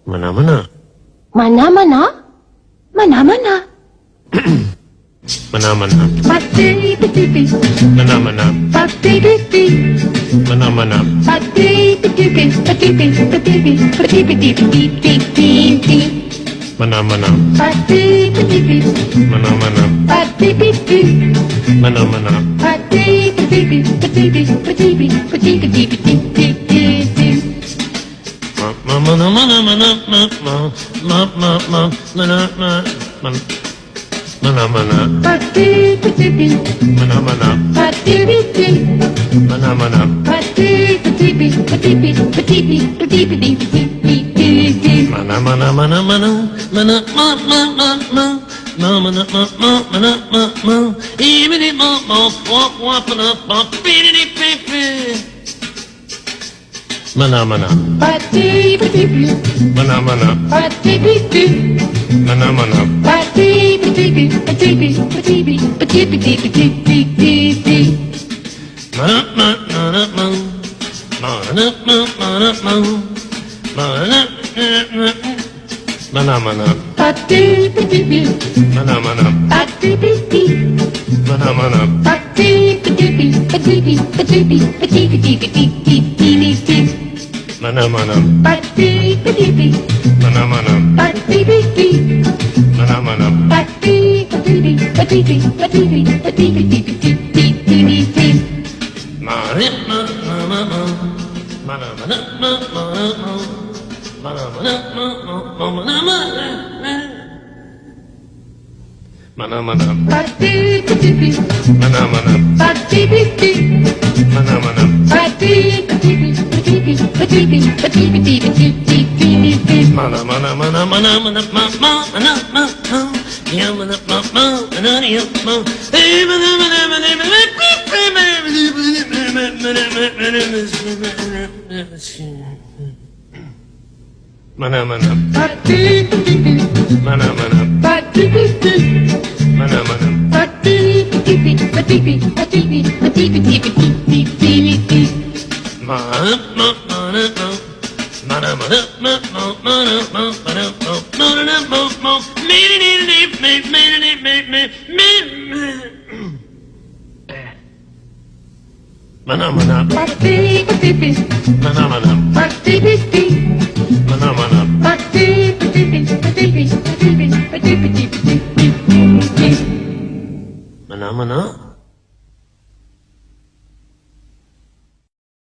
Mana-mana. Mana-mana? Mana-mana? Mana-mana. Pati-piti-pi. Mana-mana. Pati-piti. Mana-mana. Pati-piti-pi. Pati-pi. Pati-pi. Pati-piti-pi-pi-pi-pi. Mana-mana. Pati-piti-pi. Mana-mana. Pati-piti. Mana-mana. Pati-piti-pi. Pati-pi. Pati-pi. Pati-piti-pi-pi-pi-pi. Mana-mana. Pati-piti-pi. Mana-mana. Pati-piti. Mana-mana. Pati-piti-pi. Pati-pi. Pati-pi. Pati-pi-pi-pi-pi-pi. Mana-mana. Mana-mana. Mana-mana. Mana-mana. Mana-mana. Pati-piti-pi. Mana-mana. Pati-piti. Mana-mana. Pati-piti-pi. Pati-pi. Pati-pi. Pati-piti-pi-pi-pi-pi. Mana-mana. Pati-piti-pi. Mana-mana. Pati-piti. Mana-mana. Pati-piti-pi. Pati-pi. Pati-pi. Pati-piti-pi-pi-pi-pi-pi. Mana-mana. Pati-piti-pi. Mana-mana. Pati-piti. Mana-mana. Pati-piti-pi. Pati-pi. Pati-pi. Pati-piti-pi-pi-pi-pi-pi. Mana-mana. Pati-piti-pi. Mana-mana. Pati-piti. Mana-mana. Pati-piti-pi. Pati-pi. Pati-pi. Pati-piti-pi-pi-pi-pi. Mana-mana. Mana-mana. Pati-piti-pi. Mana-mana. Pati-piti. Mana-mana. Pati-piti-pi. Pati-pi. Pati-pi. Pati-piti-pi-pi-pi-pi. Mana-mana. Pati-piti-pi. Mana-mana. Pati-piti. Mana-mana. Pati-piti-pi. Pati-pi. Pati-pi. Pati-piti-pi-pi-pi-pi. Mana-mana.